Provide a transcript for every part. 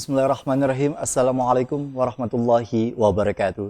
Bismillahirrahmanirrahim. Assalamualaikum warahmatullahi wabarakatuh.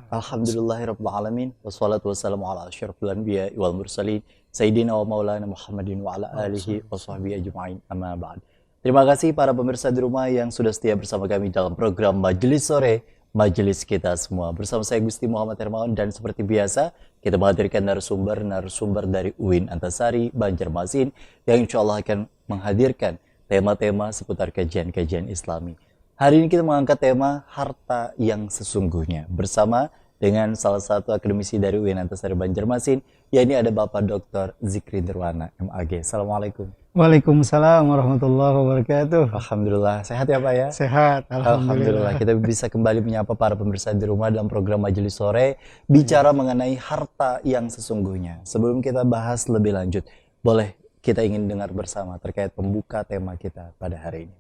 Alhamdulillahirrabbilalamin. Wassalatu wassalamu ala asyrafil anbiya wal mursalin. Sayyidina wa maulana Muhammadin wa ala alihi wa sahbihi ajma'in. Amma ba'd. Terima kasih para pemirsa di rumah yang sudah setia bersama kami dalam program Majelis Sore, Majelis Kita Semua. Bersama saya Gusti Muhammad Hermawan dan seperti biasa kita menghadirkan narasumber dari UIN Antasari, Banjarmasin yang insya Allah akan menghadirkan tema-tema seputar kajian-kajian Islami. Hari ini kita mengangkat tema harta yang sesungguhnya bersama dengan salah satu akademisi dari UIN Antasari Banjarmasin, yakni ada Bapak Dr. Zikri Nirwana, MAG. Assalamualaikum. Waalaikumsalam warahmatullahi wabarakatuh. Alhamdulillah, sehat ya Pak ya? Sehat, alhamdulillah. Kita bisa kembali menyapa para pemirsa di rumah dalam program Majelis Sore, bicara mengenai harta yang sesungguhnya. Sebelum kita bahas lebih lanjut, boleh kita ingin dengar bersama terkait pembuka tema kita pada hari ini.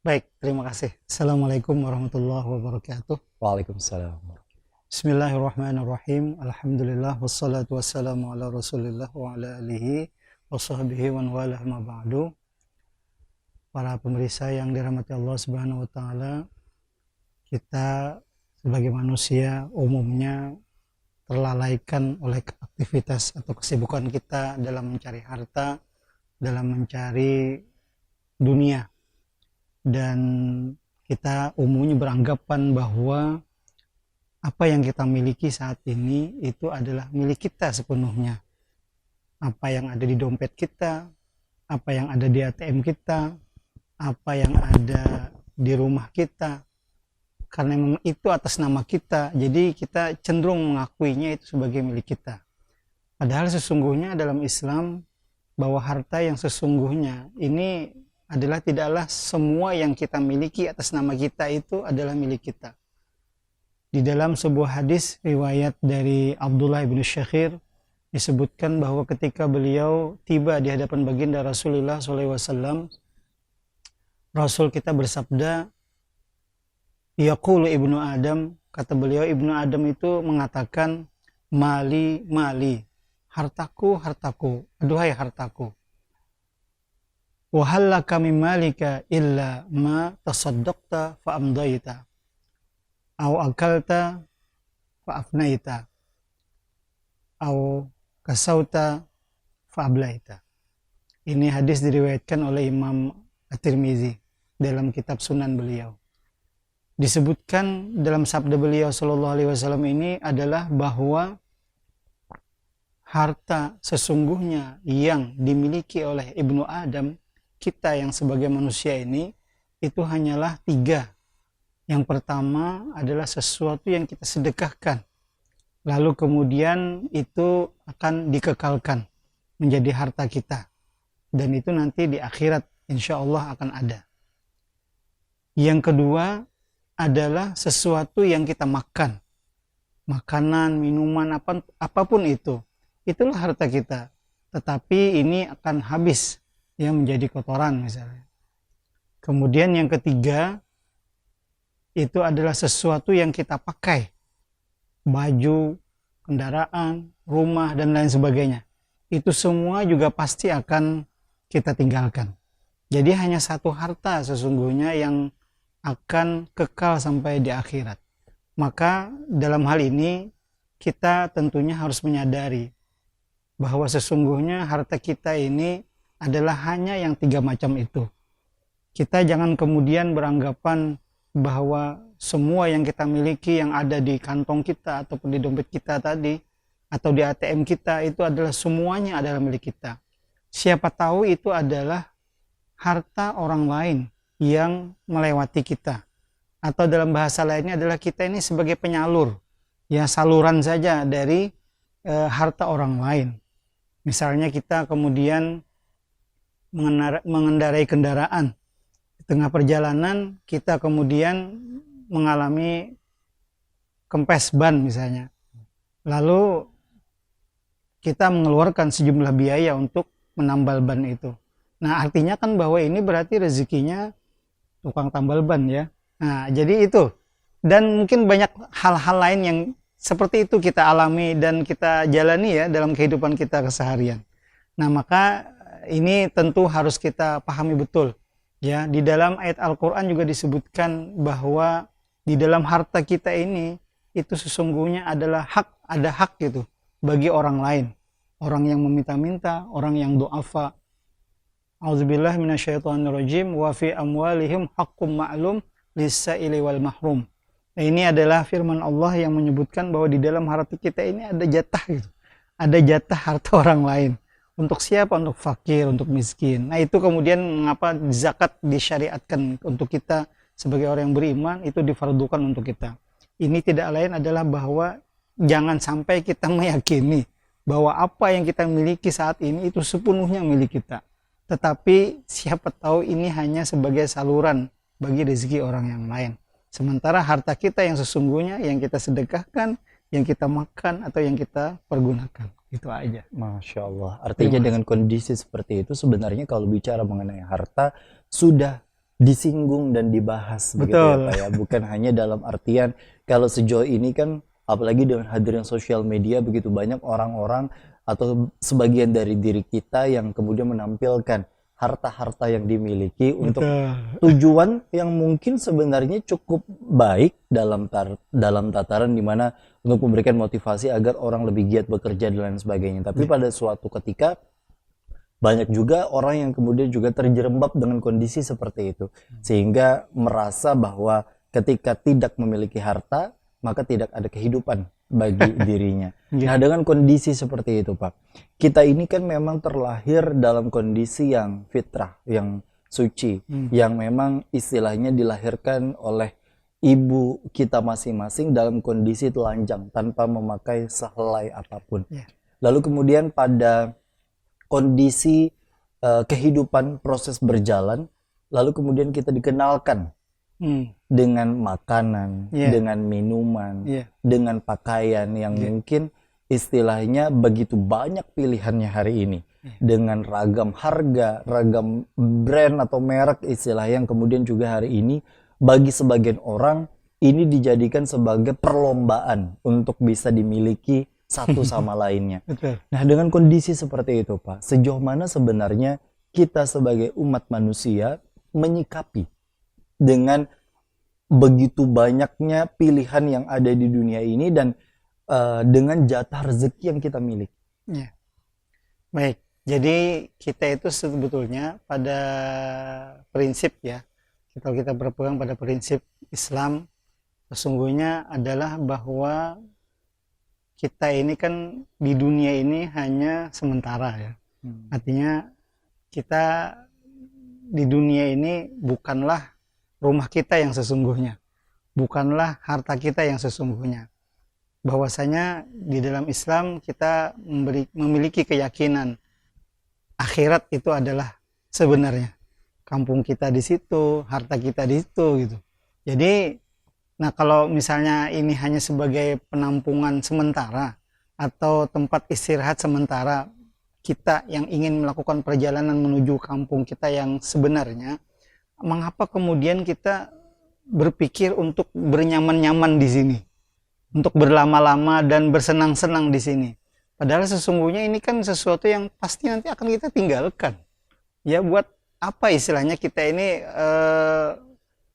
Baik, terima kasih. Assalamualaikum warahmatullahi wabarakatuh. Waalaikumsalam. Bismillahirrahmanirrahim. Alhamdulillah wassalatu wassalamu ala Rasulillah wa ala alihi wa sahbihi wa walah ma ba'du. Para pemirsa yang dirahmati Allah Subhanahu wa taala, kita sebagai manusia umumnya terlalaikan oleh aktivitas atau kesibukan kita dalam mencari harta, dalam mencari dunia. Dan kita umumnya beranggapan bahwa apa yang kita miliki saat ini itu adalah milik kita sepenuhnya. Apa yang ada di dompet kita, apa yang ada di ATM kita, apa yang ada di rumah kita, karena memang itu atas nama kita, jadi kita cenderung mengakuinya itu sebagai milik kita. Padahal sesungguhnya dalam Islam, bahwa harta yang sesungguhnya ini adalah tidaklah semua yang kita miliki atas nama kita itu adalah milik kita. Di dalam sebuah hadis riwayat dari Abdullah bin Syakhir disebutkan bahwa ketika beliau tiba di hadapan baginda Rasulullah SAW, Rasul kita bersabda, yaqulu ibnu Adam, kata beliau, ibnu Adam itu mengatakan, mali, mali, hartaku, hartaku, aduhai hartaku. Wa hallaka min malika illa ma tasaddaqta fa amdaita, au akalta fa afnaita, au kasauta fa ablaita. Ini hadis diriwayatkan oleh Imam At-Tirmizi dalam kitab Sunan beliau. Disebutkan dalam sabda beliau Shallallahu Alaihi Wasallam ini adalah bahwa harta sesungguhnya yang dimiliki oleh ibnu Adam, kita yang sebagai manusia ini, itu hanyalah 3. Yang pertama adalah sesuatu yang kita sedekahkan, lalu kemudian itu akan dikekalkan menjadi harta kita, dan itu nanti di akhirat insya Allah akan ada. Yang kedua adalah sesuatu yang kita makan, makanan, minuman, apapun itu, itulah harta kita. Tetapi ini akan habis, ya, menjadi kotoran misalnya. Kemudian yang ketiga, itu adalah sesuatu yang kita pakai, baju, kendaraan, rumah, dan lain sebagainya. Itu semua juga pasti akan kita tinggalkan. Jadi hanya satu harta sesungguhnya yang akan kekal sampai di akhirat. Maka dalam hal ini kita tentunya harus menyadari bahwa sesungguhnya harta kita ini adalah hanya yang 3 macam itu. Kita jangan kemudian beranggapan bahwa semua yang kita miliki yang ada di kantong kita ataupun di dompet kita tadi atau di ATM kita itu adalah semuanya adalah milik kita. Siapa tahu itu adalah harta orang lain yang melewati kita, atau dalam bahasa lainnya adalah kita ini sebagai penyalur, ya, saluran saja dari harta orang lain. Misalnya kita kemudian mengendarai kendaraan, di tengah perjalanan kita kemudian mengalami kempes ban misalnya, lalu kita mengeluarkan sejumlah biaya untuk menambal ban itu. Nah, artinya kan bahwa ini berarti rezekinya tukang tambal ban, ya. Nah, jadi itu. Dan mungkin banyak hal-hal lain yang seperti itu kita alami dan kita jalani, ya, dalam kehidupan kita keseharian. Nah, maka ini tentu harus kita pahami betul Ya, di dalam ayat Al-Qur'an juga disebutkan bahwa di dalam harta kita ini itu sesungguhnya adalah ada hak gitu bagi orang lain. Orang yang meminta-minta, orang yang du'afa. Auzubillah minasyaitonirrajim wa fi amwalihim haqqum ma'lum lis-sa'ili wal mahrum. Nah, ini adalah firman Allah yang menyebutkan bahwa di dalam harta kita ini ada jatah gitu. Ada jatah harta orang lain. Untuk siapa? Untuk fakir, untuk miskin. Nah, itu kemudian mengapa zakat disyariatkan untuk kita sebagai orang yang beriman, itu difardukan untuk kita. Ini tidak lain adalah bahwa jangan sampai kita meyakini bahwa apa yang kita miliki saat ini itu sepenuhnya milik kita. Tetapi siapa tahu ini hanya sebagai saluran bagi rezeki orang yang lain. Sementara harta kita yang sesungguhnya yang kita sedekahkan, yang kita makan atau yang kita pergunakan. Itu aja. Masya Allah. Artinya dengan kondisi seperti itu sebenarnya kalau bicara mengenai harta sudah disinggung dan dibahas begitu ya Pak ya. Bukan hanya dalam artian kalau sejauh ini kan apalagi dengan hadirnya sosial media begitu banyak orang-orang atau sebagian dari diri kita yang kemudian menampilkan harta-harta yang dimiliki untuk tujuan yang mungkin sebenarnya cukup baik dalam tataran di mana untuk memberikan motivasi agar orang lebih giat bekerja dan lain sebagainya. Tapi pada suatu ketika banyak juga orang yang kemudian juga terjerembab dengan kondisi seperti itu sehingga merasa bahwa ketika tidak memiliki harta maka tidak ada kehidupan bagi dirinya. Nah, dengan kondisi seperti itu, Pak, kita ini kan memang terlahir dalam kondisi yang fitrah, yang suci, yang memang istilahnya dilahirkan oleh ibu kita masing-masing dalam kondisi telanjang tanpa memakai sehelai apapun. Lalu kemudian pada kondisi kehidupan proses berjalan, lalu kemudian kita dikenalkan dengan makanan, dengan minuman, dengan pakaian yang mungkin istilahnya begitu banyak pilihannya hari ini, dengan ragam harga, ragam brand atau merek istilah yang kemudian juga hari ini bagi sebagian orang ini dijadikan sebagai perlombaan untuk bisa dimiliki satu sama lainnya. Nah, dengan kondisi seperti itu, Pak, sejauh mana sebenarnya kita sebagai umat manusia menyikapi dengan begitu banyaknya pilihan yang ada di dunia ini dan dengan jatah rezeki yang kita miliki. Baik, jadi kita itu sebetulnya pada prinsip ya, kalau kita berpegang pada prinsip Islam, sesungguhnya adalah bahwa kita ini kan di dunia ini hanya sementara ya. Artinya kita di dunia ini bukanlah rumah kita yang sesungguhnya, bukanlah harta kita yang sesungguhnya. Bahwasanya di dalam Islam kita memiliki keyakinan akhirat itu adalah sebenarnya kampung kita di situ, harta kita di situ gitu. Jadi, nah kalau misalnya ini hanya sebagai penampungan sementara atau tempat istirahat sementara kita yang ingin melakukan perjalanan menuju kampung kita yang sebenarnya, mengapa kemudian kita berpikir untuk bernyaman-nyaman di sini, untuk berlama-lama dan bersenang-senang di sini? Padahal sesungguhnya ini kan sesuatu yang pasti nanti akan kita tinggalkan. Ya, buat apa istilahnya kita ini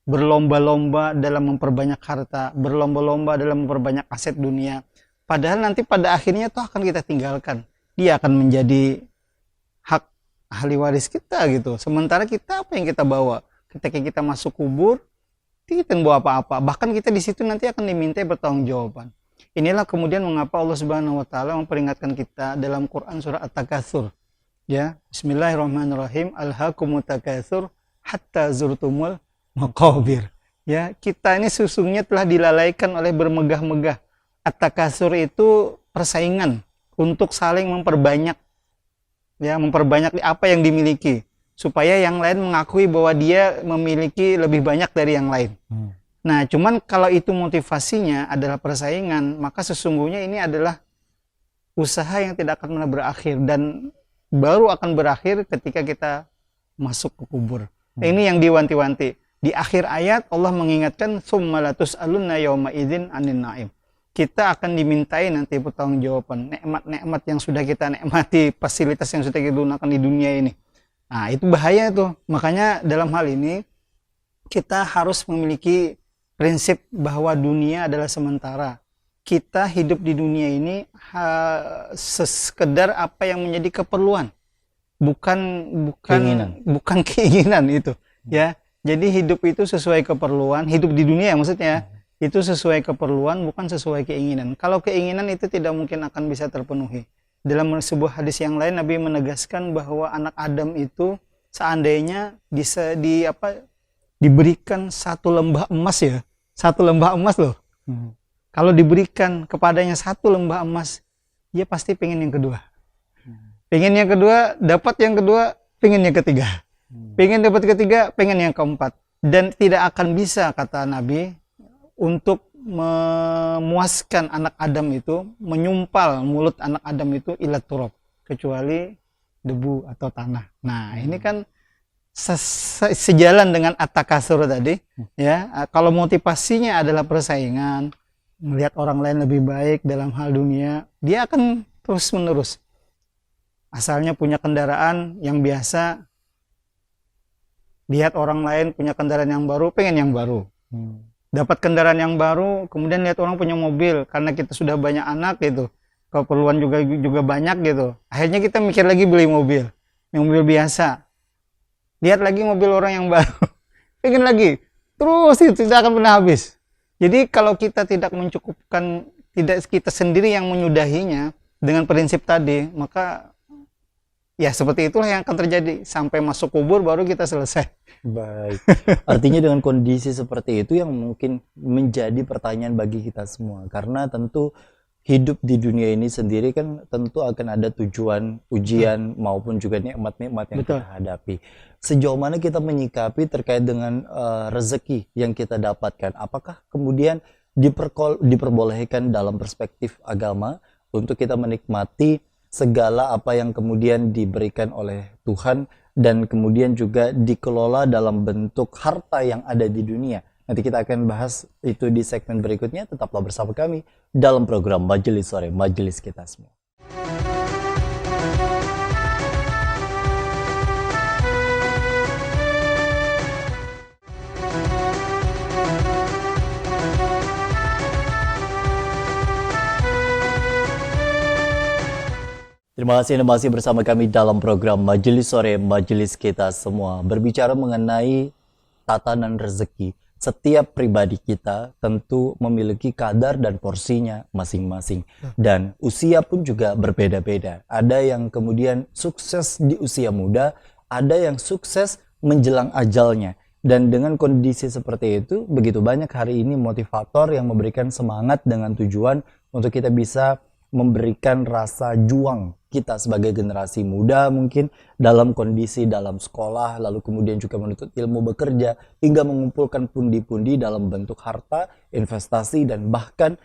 berlomba-lomba dalam memperbanyak harta, berlomba-lomba dalam memperbanyak aset dunia. Padahal nanti pada akhirnya itu akan kita tinggalkan. Dia akan menjadi hak ahli waris kita gitu. Sementara kita apa yang kita bawa? Ketika kita masuk kubur, kita bawa apa-apa. Bahkan kita di situ nanti akan diminta pertanggungjawaban. Inilah kemudian mengapa Allah Subhanahu wa taala memperingatkan kita dalam Quran surah At-Takatsur. Ya, bismillahirrahmanirrahim. Alhaakumut takatsur hatta zurtumul maqabir. Ya, kita ini sesungguhnya telah dilalaikan oleh bermegah-megah. At-Takatsur itu persaingan untuk saling memperbanyak. Ya, memperbanyak apa yang dimiliki, supaya yang lain mengakui bahwa dia memiliki lebih banyak dari yang lain. Nah, cuman kalau itu motivasinya adalah persaingan, maka sesungguhnya ini adalah usaha yang tidak akan pernah berakhir dan baru akan berakhir ketika kita masuk ke kubur. Nah, ini yang diwanti-wanti. Di akhir ayat Allah mengingatkan summa latus'alunna yauma idzin 'anin na'im. Kita akan dimintai nanti pertanggungjawaban nikmat-nikmat yang sudah kita nikmati, fasilitas yang sudah kita gunakan di dunia ini. Nah, itu bahaya tuh. Makanya dalam hal ini kita harus memiliki prinsip bahwa dunia adalah sementara. Kita hidup di dunia ini sekedar apa yang menjadi keperluan, bukan bukan keinginan itu, ya. Jadi hidup itu sesuai keperluan, hidup di dunia maksudnya itu sesuai keperluan, bukan sesuai keinginan. Kalau keinginan itu tidak mungkin akan bisa terpenuhi. Dalam sebuah hadis yang lain Nabi menegaskan bahwa anak Adam itu seandainya bisa diberikan satu lembah emas, ya, satu lembah emas loh. Kalau diberikan kepadanya satu lembah emas, dia pasti pengen yang kedua. Pengen yang kedua, dapat yang kedua, pengen yang ketiga. Pengen dapat ketiga, pengen yang keempat. Dan tidak akan bisa, kata Nabi, untuk memuaskan anak Adam itu, menyumpal mulut anak Adam itu ila turab, kecuali debu atau tanah. Nah, ini kan sejalan dengan at-takasur tadi, ya. Kalau motivasinya adalah persaingan, melihat orang lain lebih baik dalam hal dunia, dia akan terus menerus. Asalnya punya kendaraan yang biasa, lihat orang lain punya kendaraan yang baru, pengen yang baru. Dapat kendaraan yang baru, kemudian lihat orang punya mobil, karena kita sudah banyak anak gitu, keperluan juga banyak gitu. Akhirnya kita mikir lagi beli mobil, yang mobil biasa. Lihat lagi mobil orang yang baru, pengen lagi, terus itu tidak akan pernah habis. Jadi kalau kita tidak mencukupkan, tidak kita sendiri yang menyudahinya dengan prinsip tadi, maka ya seperti itulah yang akan terjadi. Sampai masuk kubur baru kita selesai. Baik. Artinya dengan kondisi seperti itu yang mungkin menjadi pertanyaan bagi kita semua. Karena tentu hidup di dunia ini sendiri kan tentu akan ada tujuan, ujian maupun juga nikmat-nikmat yang kita hadapi. Sejauh mana kita menyikapi terkait dengan rezeki yang kita dapatkan? Apakah kemudian diperbolehkan dalam perspektif agama untuk kita menikmati segala apa yang kemudian diberikan oleh Tuhan dan kemudian juga dikelola dalam bentuk harta yang ada di dunia? Nanti kita akan bahas itu di segmen berikutnya. Tetaplah bersama kami dalam program Majelis Sore, Majelis Kita Semua. Terima kasih Anda masih bersama kami dalam program Majelis Sore, Majelis Kita Semua. Berbicara mengenai tatanan rezeki, setiap pribadi kita tentu memiliki kadar dan porsinya masing-masing. Dan usia pun juga berbeda-beda. Ada yang kemudian sukses di usia muda, ada yang sukses menjelang ajalnya. Dan dengan kondisi seperti itu, begitu banyak hari ini motivator yang memberikan semangat dengan tujuan untuk kita bisa memberikan rasa juang kita sebagai generasi muda mungkin dalam kondisi dalam sekolah, lalu kemudian juga menuntut ilmu, bekerja, hingga mengumpulkan pundi-pundi dalam bentuk harta, investasi, dan bahkan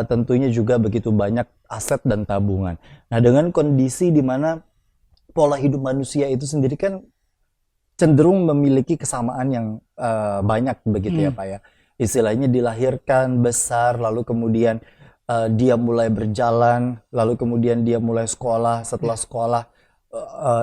tentunya juga begitu banyak aset dan tabungan. Nah, dengan kondisi di mana pola hidup manusia itu sendiri kan cenderung memiliki kesamaan yang banyak begitu ya Pak ya. Istilahnya dilahirkan, besar, lalu kemudian dia mulai berjalan, lalu kemudian dia mulai sekolah, setelah sekolah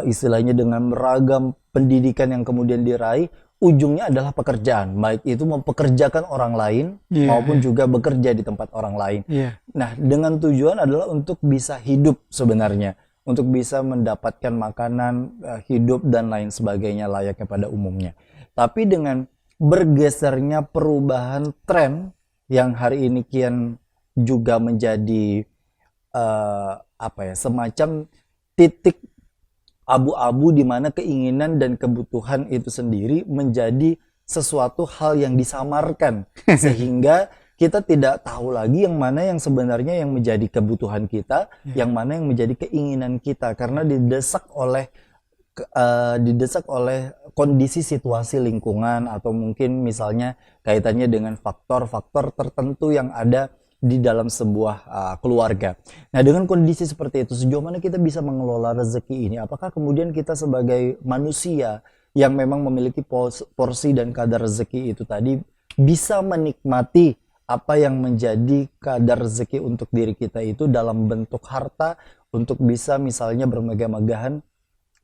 istilahnya dengan beragam pendidikan yang kemudian diraih, ujungnya adalah pekerjaan, baik itu mempekerjakan orang lain maupun juga bekerja di tempat orang lain. Nah, dengan tujuan adalah untuk bisa hidup sebenarnya, untuk bisa mendapatkan makanan, hidup dan lain sebagainya layaknya pada umumnya. Tapi dengan bergesernya perubahan tren yang hari ini kian juga menjadi semacam titik abu-abu di mana keinginan dan kebutuhan itu sendiri menjadi sesuatu hal yang disamarkan sehingga kita tidak tahu lagi yang mana yang sebenarnya yang menjadi kebutuhan kita, yang mana yang menjadi keinginan kita, karena didesak oleh kondisi situasi lingkungan atau mungkin misalnya kaitannya dengan faktor-faktor tertentu yang ada di dalam sebuah keluarga. Nah, dengan kondisi seperti itu, sejauh mana kita bisa mengelola rezeki ini? Apakah kemudian kita sebagai manusia yang memang memiliki porsi dan kadar rezeki itu tadi bisa menikmati apa yang menjadi kadar rezeki untuk diri kita itu dalam bentuk harta, untuk bisa misalnya bermegah-megahan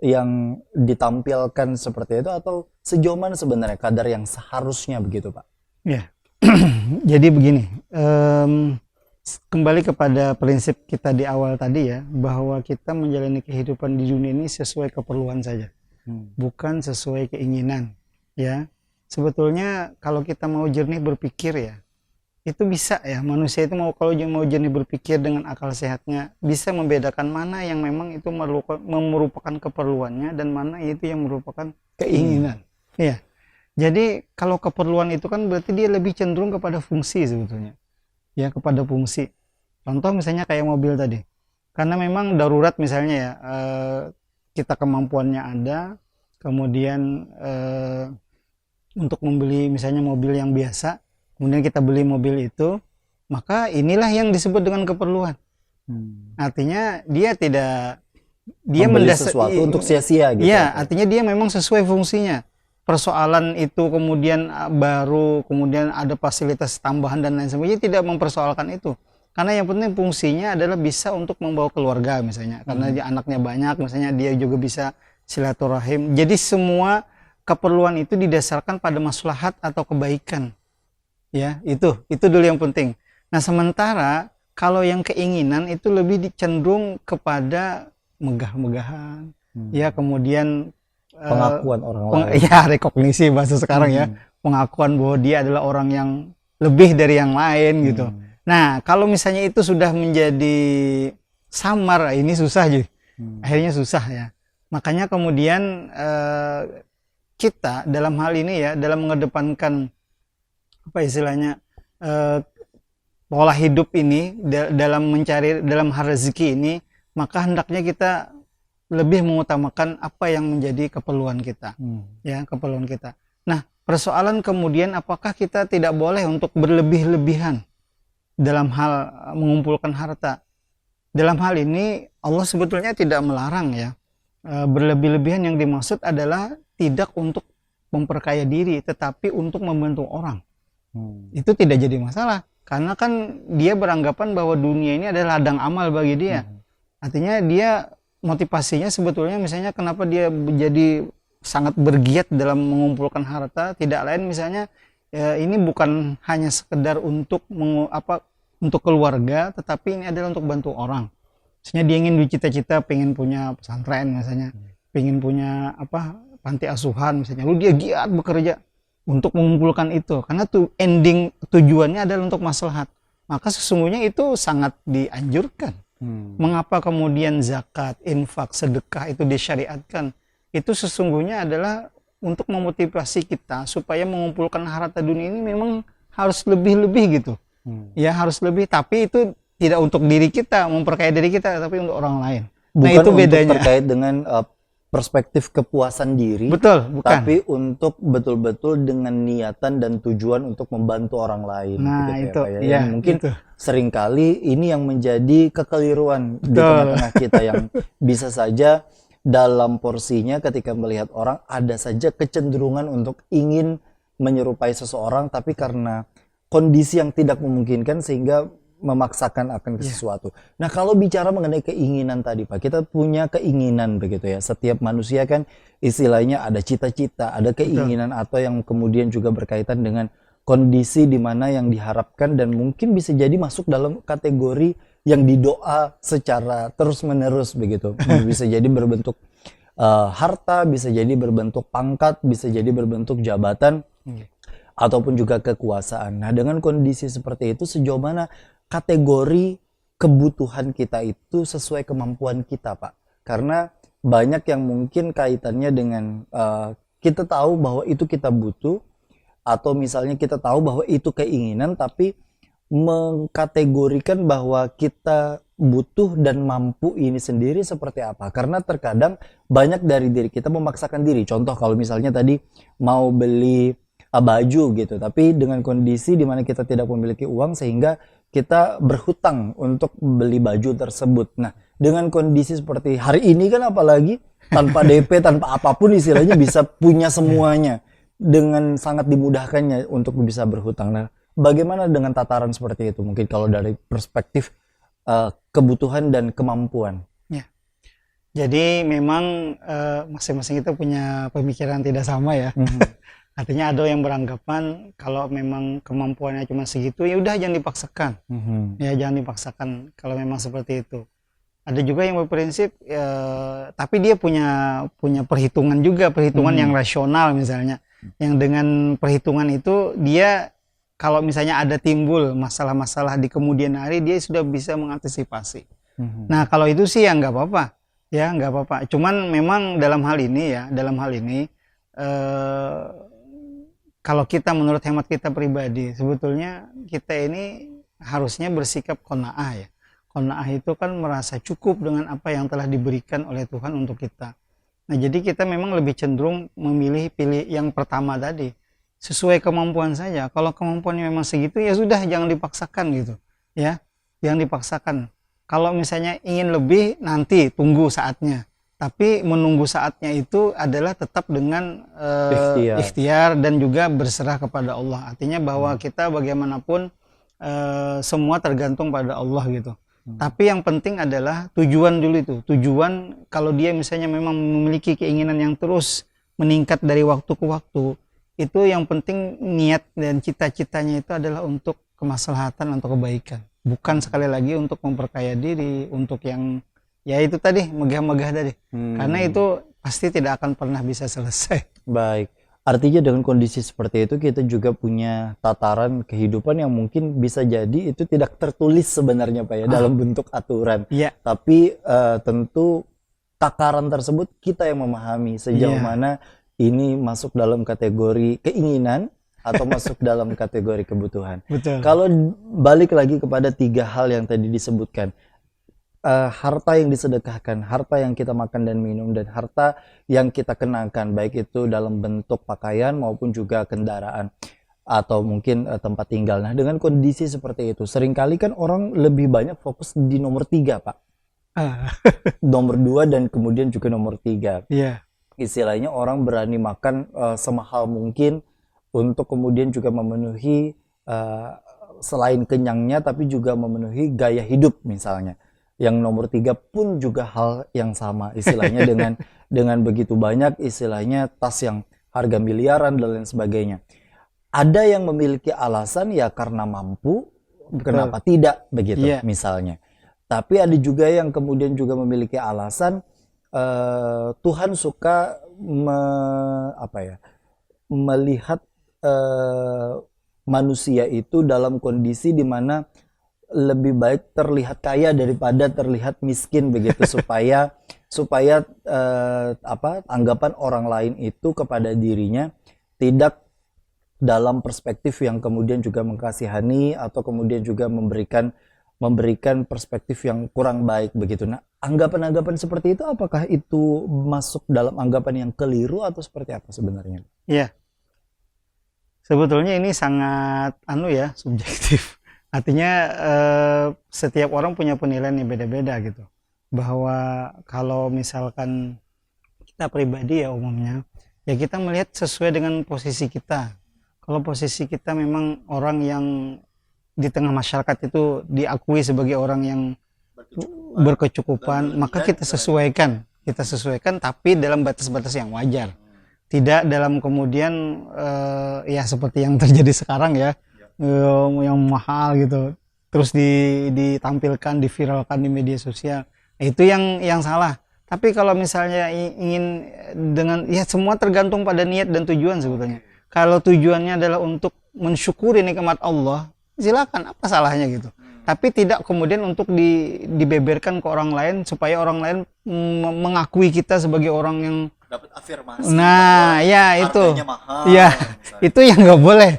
yang ditampilkan seperti itu, atau sejauh mana sebenarnya kadar yang seharusnya begitu, Pak? Ya, jadi begini, kembali kepada prinsip kita di awal tadi ya, bahwa kita menjalani kehidupan di dunia ini sesuai keperluan saja, bukan sesuai keinginan. Ya, sebetulnya kalau kita mau jernih berpikir ya, itu bisa ya, manusia itu kalau mau jernih berpikir dengan akal sehatnya, bisa membedakan mana yang memang itu merupakan keperluannya dan mana itu yang merupakan keinginan. Ya, jadi kalau keperluan itu kan berarti dia lebih cenderung kepada fungsi sebetulnya. Ya, kepada fungsi. Contoh misalnya kayak mobil tadi. Karena memang darurat misalnya ya, kita kemampuannya ada, kemudian untuk membeli misalnya mobil yang biasa, kemudian kita beli mobil itu, maka inilah yang disebut dengan keperluan. Artinya dia Membeli sesuatu untuk sia-sia gitu. Iya, artinya dia memang sesuai fungsinya. Persoalan itu kemudian baru, kemudian ada fasilitas tambahan dan lain sebagainya, tidak mempersoalkan itu. Karena yang penting fungsinya adalah bisa untuk membawa keluarga misalnya. Karena dia anaknya banyak, misalnya dia juga bisa silaturahim. Jadi semua keperluan itu didasarkan pada maslahat atau kebaikan. Ya, itu dulu yang penting. Nah, sementara kalau yang keinginan itu lebih cenderung kepada megah-megahan. Ya, kemudian Pengakuan orang lain. ya, rekognisi bahasa sekarang ya, pengakuan bahwa dia adalah orang yang lebih dari yang lain gitu. Nah, kalau misalnya itu sudah menjadi samar, ini susah jadi. Akhirnya susah ya. Makanya kemudian kita dalam hal ini ya, dalam mengedepankan apa istilahnya, pola hidup ini, dalam mencari, dalam hal rezeki ini, maka hendaknya kita lebih mengutamakan apa yang menjadi keperluan kita. Ya, keperluan kita. Nah, persoalan kemudian apakah kita tidak boleh untuk berlebih-lebihan dalam hal mengumpulkan harta. Dalam hal ini Allah sebetulnya tidak melarang ya. Berlebih-lebihan yang dimaksud adalah tidak untuk memperkaya diri, tetapi untuk membantu orang. Itu tidak jadi masalah, karena kan dia beranggapan bahwa dunia ini adalah ladang amal bagi dia. Artinya dia motivasinya sebetulnya misalnya kenapa dia menjadi sangat bergiat dalam mengumpulkan harta, tidak lain misalnya ini bukan hanya sekedar untuk untuk keluarga, tetapi ini adalah untuk bantu orang. Misalnya dia ingin cita-cita pengen punya pesantren misalnya, pengen punya panti asuhan misalnya, lalu dia giat bekerja untuk mengumpulkan itu, karena tujuannya adalah untuk maslahat. Maka sesungguhnya itu sangat dianjurkan. Mengapa kemudian zakat, infak, sedekah itu disyariatkan? Itu sesungguhnya adalah untuk memotivasi kita supaya mengumpulkan harta dunia ini memang harus lebih-lebih gitu. Ya, harus lebih, tapi itu tidak untuk diri kita, memperkaya diri kita, tapi untuk orang lain. Bukan nah, itu bedanya. Untuk terkait dengan perspektif kepuasan diri, betul, bukan. Tapi untuk betul-betul dengan niatan dan tujuan untuk membantu orang lain. Nah, gitu itu, ya, Pak, ya, mungkin itu. Seringkali ini yang menjadi kekeliruan di tengah-tengah kita, yang bisa saja dalam porsinya ketika melihat orang ada saja kecenderungan untuk ingin menyerupai seseorang, tapi karena kondisi yang tidak memungkinkan sehingga memaksakan akan ke sesuatu. Nah, kalau bicara mengenai keinginan tadi, Pak, kita punya keinginan begitu ya. Setiap manusia kan istilahnya ada cita-cita, ada keinginan. Betul. Atau yang kemudian juga berkaitan dengan kondisi di mana yang diharapkan dan mungkin bisa jadi masuk dalam kategori yang didoa secara terus-menerus begitu. Bisa jadi berbentuk harta, bisa jadi berbentuk pangkat, bisa jadi berbentuk jabatan, ataupun juga kekuasaan. Nah, dengan kondisi seperti itu, sejauh mana kategori kebutuhan kita itu sesuai kemampuan kita, Pak? Karena banyak yang mungkin kaitannya dengan kita tahu bahwa itu kita butuh, atau misalnya kita tahu bahwa itu keinginan, tapi mengkategorikan bahwa kita butuh dan mampu ini sendiri seperti apa. Karena terkadang banyak dari diri kita memaksakan diri. Contoh kalau misalnya tadi mau beli baju gitu, tapi dengan kondisi di mana kita tidak memiliki uang sehingga kita berhutang untuk beli baju tersebut. Nah, dengan kondisi seperti hari ini kan apalagi tanpa DP, tanpa apapun istilahnya bisa punya semuanya dengan sangat dimudahkannya untuk bisa berhutang. Nah, bagaimana dengan tataran seperti itu? Mungkin kalau dari perspektif kebutuhan dan kemampuan. Ya. Jadi memang masing-masing itu punya pemikiran tidak sama ya. Artinya ada yang beranggapan kalau memang kemampuannya cuma segitu, ya udah jangan dipaksakan. Ya jangan dipaksakan kalau memang seperti itu. Ada juga yang berprinsip tapi dia punya perhitungan juga, perhitungan yang rasional misalnya. Yang dengan perhitungan itu dia kalau misalnya ada timbul masalah-masalah di kemudian hari, dia sudah bisa mengantisipasi. Nah kalau itu sih ya nggak apa-apa, ya nggak apa-apa. Cuman memang dalam hal ini kalau kita menurut hemat kita pribadi, sebetulnya kita ini harusnya bersikap qanaah ya. Qanaah itu kan merasa cukup dengan apa yang telah diberikan oleh Tuhan untuk kita. Nah jadi kita memang lebih cenderung pilih yang pertama tadi, sesuai kemampuan saja. Kalau kemampuannya memang segitu, ya sudah jangan dipaksakan gitu, ya, jangan dipaksakan. Kalau misalnya ingin lebih, nanti tunggu saatnya. Tapi menunggu saatnya itu adalah tetap dengan ikhtiar dan juga berserah kepada Allah. Artinya bahwa kita bagaimanapun semua tergantung pada Allah gitu. Tapi yang penting adalah tujuan dulu itu. Tujuan kalau dia misalnya memang memiliki keinginan yang terus meningkat dari waktu ke waktu, itu yang penting niat dan cita-citanya itu adalah untuk kemaslahatan, untuk kebaikan. Bukan sekali lagi untuk memperkaya diri, untuk yang ya itu tadi, megah-megah tadi. Karena itu pasti tidak akan pernah bisa selesai. Baik. Artinya dengan kondisi seperti itu kita juga punya tataran kehidupan yang mungkin bisa jadi itu tidak tertulis sebenarnya Pak ya, dalam bentuk aturan. Tapi tentu takaran tersebut kita yang memahami sejauh mana ini masuk dalam kategori keinginan atau masuk dalam kategori kebutuhan. Betul. Kalau balik lagi kepada 3 hal yang tadi disebutkan, harta yang disedekahkan, harta yang kita makan dan minum, dan harta yang kita kenakan, baik itu dalam bentuk pakaian maupun juga kendaraan atau mungkin tempat tinggal. Nah dengan kondisi seperti itu, seringkali kan orang lebih banyak fokus di nomor 3 Pak. Nomor 2 dan kemudian juga nomor 3. Istilahnya orang berani makan semahal mungkin untuk kemudian juga memenuhi selain kenyangnya, tapi juga memenuhi gaya hidup misalnya. Yang nomor 3 pun juga hal yang sama, istilahnya dengan begitu banyak istilahnya tas yang harga miliaran dan lain sebagainya. Ada yang memiliki alasan ya karena mampu, kenapa tidak begitu misalnya. Tapi ada juga yang kemudian juga memiliki alasan Tuhan suka melihat manusia itu dalam kondisi di mana lebih baik terlihat kaya daripada terlihat miskin begitu, supaya anggapan orang lain itu kepada dirinya tidak dalam perspektif yang kemudian juga mengkasihani atau kemudian juga memberikan perspektif yang kurang baik begitu. Nah, anggapan-anggapan seperti itu apakah itu masuk dalam anggapan yang keliru atau seperti apa sebenarnya? Iya. Sebetulnya ini sangat subjektif. Artinya setiap orang punya penilaian yang beda-beda gitu. Bahwa kalau misalkan kita pribadi ya umumnya, ya kita melihat sesuai dengan posisi kita. Kalau posisi kita memang orang yang di tengah masyarakat itu diakui sebagai orang yang berkecukupan, maka kita sesuaikan. Kita sesuaikan tapi dalam batas-batas yang wajar. Tidak dalam kemudian ya seperti yang terjadi sekarang ya. Yang mahal gitu terus ditampilkan, diviralkan di media sosial, itu yang salah. Tapi kalau misalnya ingin dengan ya semua tergantung pada niat dan tujuan sebetulnya. Kalau tujuannya adalah untuk mensyukuri nikmat Allah, silakan, apa salahnya gitu. Tapi tidak kemudian untuk dibeberkan ke orang lain supaya orang lain mengakui kita sebagai orang yang dapat afirmasi. Nah, ya itu. Mahal, ya, itu yang nggak boleh.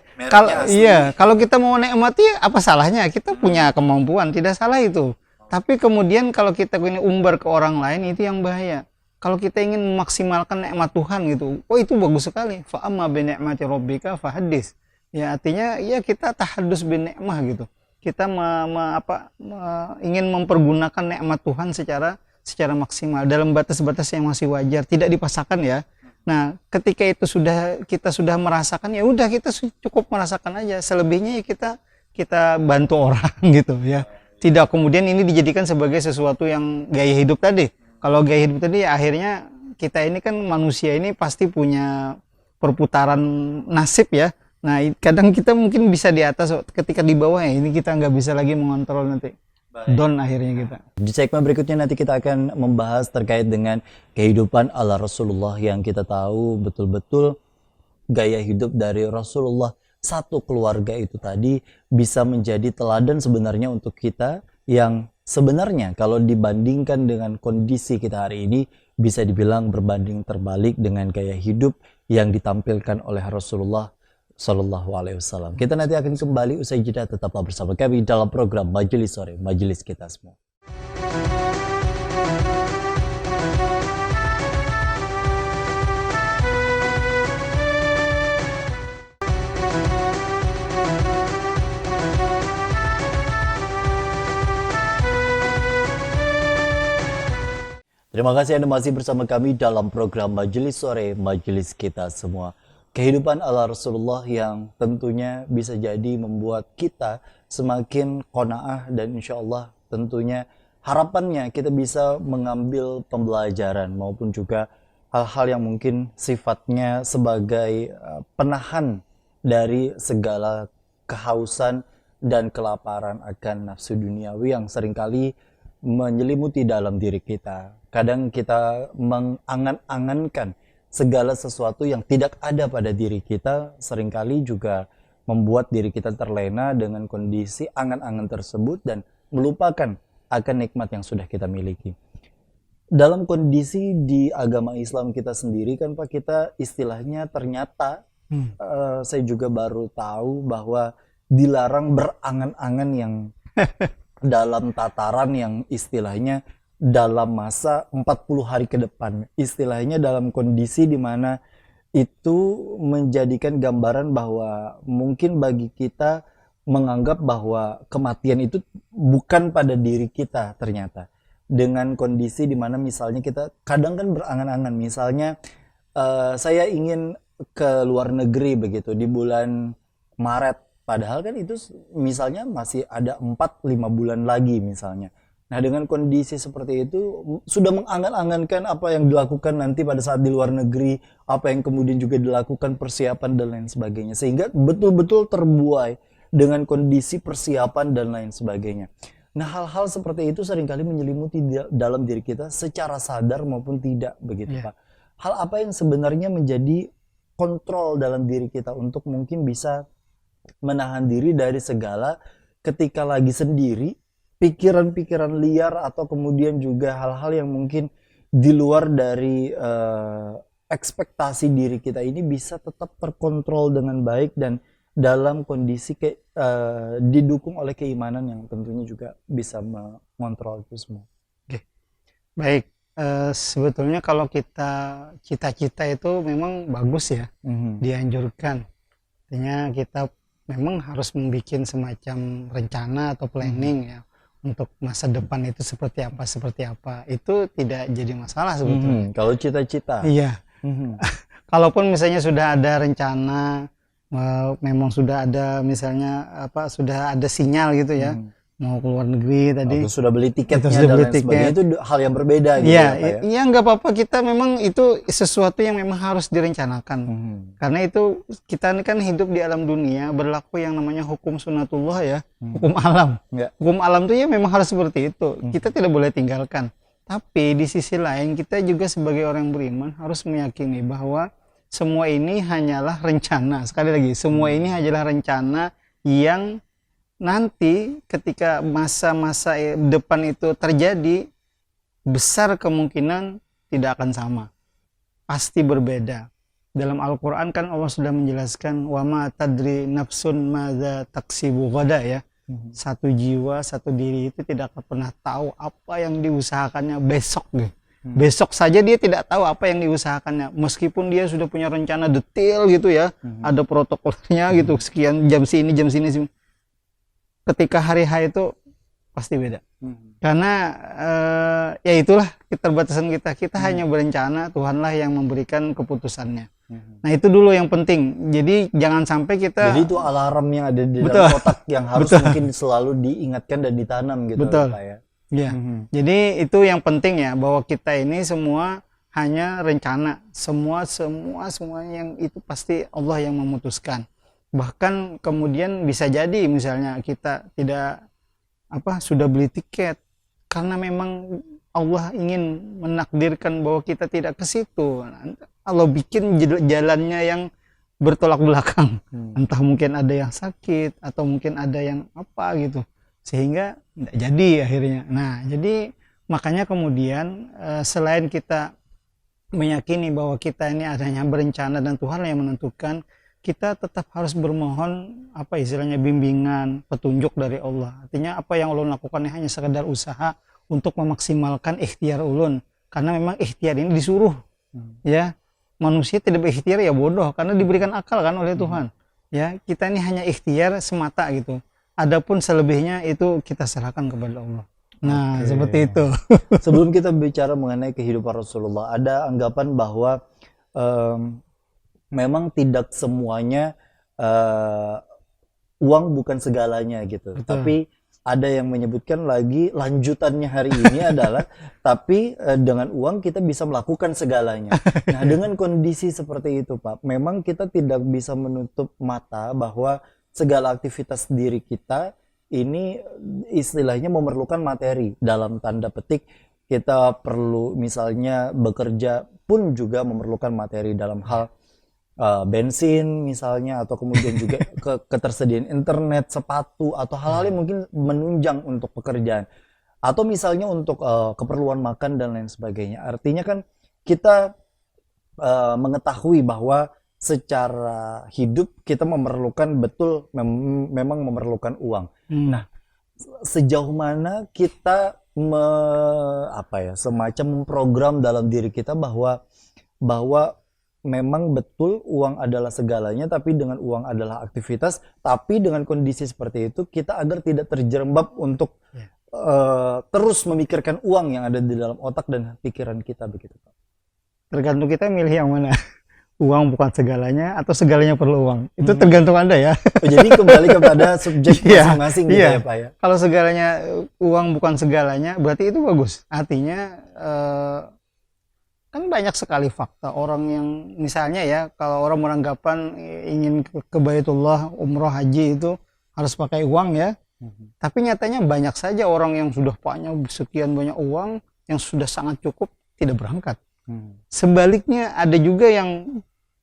Kalau kita mau nikmati, apa salahnya? Kita punya kemampuan, tidak salah itu. Tapi kemudian kalau kita ini umbar ke orang lain, itu yang bahaya. Kalau kita ingin memaksimalkan nikmat Tuhan gitu, itu bagus sekali. Fa amma bi ni'mati rabbika fahaddits. Ya artinya ya kita tahaddus bin nikmah gitu. Kita ingin mempergunakan nikmat Tuhan secara maksimal dalam batas-batas yang masih wajar, tidak dipaksakan ya. Nah, ketika itu kita sudah merasakan, ya udah kita cukup merasakan aja. Selebihnya ya kita bantu orang gitu ya. Tidak kemudian ini dijadikan sebagai sesuatu yang gaya hidup tadi. kalau gaya hidup tadi akhirnya kita ini kan manusia ini pasti punya perputaran nasib ya. Nah, kadang kita mungkin bisa di atas, ketika di bawah ya ini kita nggak bisa lagi mengontrol, nanti down akhirnya kita. Di segmen berikutnya nanti kita akan membahas terkait dengan kehidupan ala Rasulullah yang kita tahu betul-betul gaya hidup dari Rasulullah, satu keluarga itu tadi bisa menjadi teladan sebenarnya untuk kita, yang sebenarnya kalau dibandingkan dengan kondisi kita hari ini bisa dibilang berbanding terbalik dengan gaya hidup yang ditampilkan oleh Rasulullah Sallallahu Alaihi Wasallam. Kita nanti akan kembali usai jeda, tetaplah bersama kami dalam program Majelis Sore, Majelis Kita Semua. Terima kasih Anda masih bersama kami dalam program Majelis Sore, Majelis Kita Semua. Kehidupan ala Rasulullah yang tentunya bisa jadi membuat kita semakin qanaah, dan insya Allah tentunya harapannya kita bisa mengambil pembelajaran maupun juga hal-hal yang mungkin sifatnya sebagai penahan dari segala kehausan dan kelaparan akan nafsu duniawi yang seringkali menyelimuti dalam diri kita. Kadang kita mengangan-angankan segala sesuatu yang tidak ada pada diri kita, seringkali juga membuat diri kita terlena dengan kondisi angan-angan tersebut dan melupakan akan nikmat yang sudah kita miliki. Dalam kondisi di agama Islam kita sendiri kan Pak, kita istilahnya ternyata saya juga baru tahu bahwa dilarang berangan-angan yang dalam tataran yang istilahnya dalam masa 40 hari ke depan. Istilahnya dalam kondisi di mana itu menjadikan gambaran bahwa mungkin bagi kita menganggap bahwa kematian itu bukan pada diri kita ternyata. Dengan kondisi di mana misalnya kita kadang kan berangan-angan, misalnya saya ingin ke luar negeri begitu di bulan Maret. Padahal kan itu misalnya masih ada 4-5 bulan lagi misalnya. Nah, dengan kondisi seperti itu sudah mengangan-angankan apa yang dilakukan nanti pada saat di luar negeri, apa yang kemudian juga dilakukan persiapan dan lain sebagainya. Sehingga betul-betul terbuai dengan kondisi persiapan dan lain sebagainya. Nah, hal-hal seperti itu seringkali menyelimuti dalam diri kita secara sadar maupun tidak begitu, Pak. Hal apa yang sebenarnya menjadi kontrol dalam diri kita untuk mungkin bisa menahan diri dari segala ketika lagi sendiri, pikiran-pikiran liar atau kemudian juga hal-hal yang mungkin di luar dari ekspektasi diri kita ini bisa tetap terkontrol dengan baik dan dalam kondisi didukung oleh keimanan yang tentunya juga bisa mengontrol itu semua. Oke. Baik, sebetulnya kalau kita cita-cita itu memang bagus ya, dianjurkan. Artinya kita memang harus membuat semacam rencana atau planning ya untuk masa depan itu seperti apa, itu tidak jadi masalah sebetulnya. Kalau cita-cita. Iya. Kalaupun misalnya sudah ada rencana, memang sudah ada misalnya sudah ada sinyal gitu ya, mau keluar negeri tadi. Atau sudah beli tiketnya sudah dan beli lain sebagainya, itu hal yang berbeda gitu ya, ya, Pak ya. Iya, nggak apa-apa, kita memang itu sesuatu yang memang harus direncanakan. Karena itu kita ini kan hidup di alam dunia, berlaku yang namanya hukum sunatullah ya, hukum alam. Hukum alam itu ya memang harus seperti itu. Kita tidak boleh tinggalkan. Tapi di sisi lain kita juga sebagai orang beriman harus meyakini bahwa semua ini hanyalah rencana. Sekali lagi, semua ini hanyalah rencana yang nanti ketika masa-masa depan itu terjadi, besar kemungkinan tidak akan sama, pasti berbeda. Dalam Al-Quran kan Allah sudah menjelaskan wa ma tadri nafsun madza taksibu ghadan ya. Satu jiwa, satu diri itu tidak akan pernah tahu apa yang diusahakannya besok gitu. Besok saja dia tidak tahu apa yang diusahakannya, meskipun dia sudah punya rencana detail gitu ya, ada protokolnya gitu, sekian jam sini. Ketika hari H itu pasti beda. Karena ya itulah keterbatasan kita hanya berencana, Tuhanlah yang memberikan keputusannya. Nah, itu dulu yang penting. Jadi jangan sampai kita, jadi itu alarm yang ada di dalam otak yang harus mungkin selalu diingatkan dan ditanam gitu, Pak ya. Ya. Jadi itu yang penting ya, bahwa kita ini semua hanya rencana, semua yang itu pasti Allah yang memutuskan. Bahkan kemudian bisa jadi misalnya kita tidak sudah beli tiket karena memang Allah ingin menakdirkan bahwa kita tidak ke situ. Allah bikin jalannya yang bertolak belakang. Entah mungkin ada yang sakit atau mungkin ada yang apa gitu. Sehingga tidak jadi akhirnya. Nah, jadi makanya kemudian selain kita meyakini bahwa kita ini adanya berencana dan Tuhan yang menentukan, kita tetap harus bermohon istilahnya bimbingan, petunjuk dari Allah. Artinya apa yang ulun lakukan ini hanya sekedar usaha untuk memaksimalkan ikhtiar ulun, karena memang ikhtiar ini disuruh. Ya, manusia tidak berikhtiar ya bodoh, karena diberikan akal kan oleh Tuhan. Ya, kita ini hanya ikhtiar semata gitu. Adapun selebihnya itu kita serahkan kepada Allah. Nah, seperti itu. Sebelum kita bicara mengenai kehidupan Rasulullah, ada anggapan bahwa memang tidak semuanya uang bukan segalanya gitu. Betul. Tapi ada yang menyebutkan lagi lanjutannya hari ini adalah tapi dengan uang kita bisa melakukan segalanya. Nah, dengan kondisi seperti itu, Pak, memang kita tidak bisa menutup mata bahwa segala aktivitas diri kita ini istilahnya memerlukan materi. Dalam tanda petik, kita perlu misalnya bekerja pun juga memerlukan materi dalam hal bensin misalnya, atau kemudian juga ketersediaan internet, sepatu, atau hal-hal yang mungkin menunjang untuk pekerjaan, atau misalnya untuk keperluan makan dan lain sebagainya. Artinya kan kita mengetahui bahwa secara hidup kita memerlukan memang memerlukan uang. Nah, sejauh mana kita semacam memprogram dalam diri kita bahwa memang betul uang adalah segalanya, tapi dengan uang adalah aktivitas, tapi dengan kondisi seperti itu kita agar tidak terjerembab untuk terus memikirkan uang yang ada di dalam otak dan pikiran kita, begitu Pak. Tergantung kita milih yang mana. Uang bukan segalanya atau segalanya perlu uang. Itu tergantung Anda ya. Jadi kembali kepada subjek masing-masing gitu ya Pak ya. Kalau segalanya uang bukan segalanya, berarti itu bagus. Artinya kan banyak sekali fakta orang yang misalnya ya, kalau orang beranggapan ingin ke Baitullah, umroh, haji itu harus pakai uang ya. Tapi nyatanya banyak saja orang yang sudah punya sekian banyak uang, yang sudah sangat cukup, tidak berangkat. Sebaliknya ada juga yang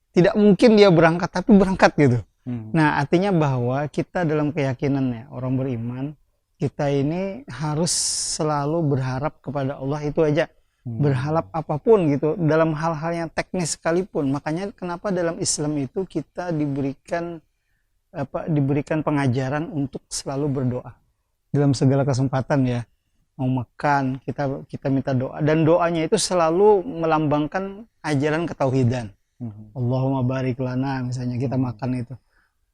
tidak mungkin dia berangkat tapi berangkat gitu. Nah, artinya bahwa kita dalam keyakinannya orang beriman, kita ini harus selalu berharap kepada Allah, itu aja. Berharap apapun gitu, dalam hal-hal yang teknis sekalipun. Makanya kenapa dalam Islam itu kita diberikan pengajaran untuk selalu berdoa dalam segala kesempatan ya. Mau makan, kita minta doa, dan doanya itu selalu melambangkan ajaran ketauhidan. Allahumma barik lana, misalnya kita makan itu.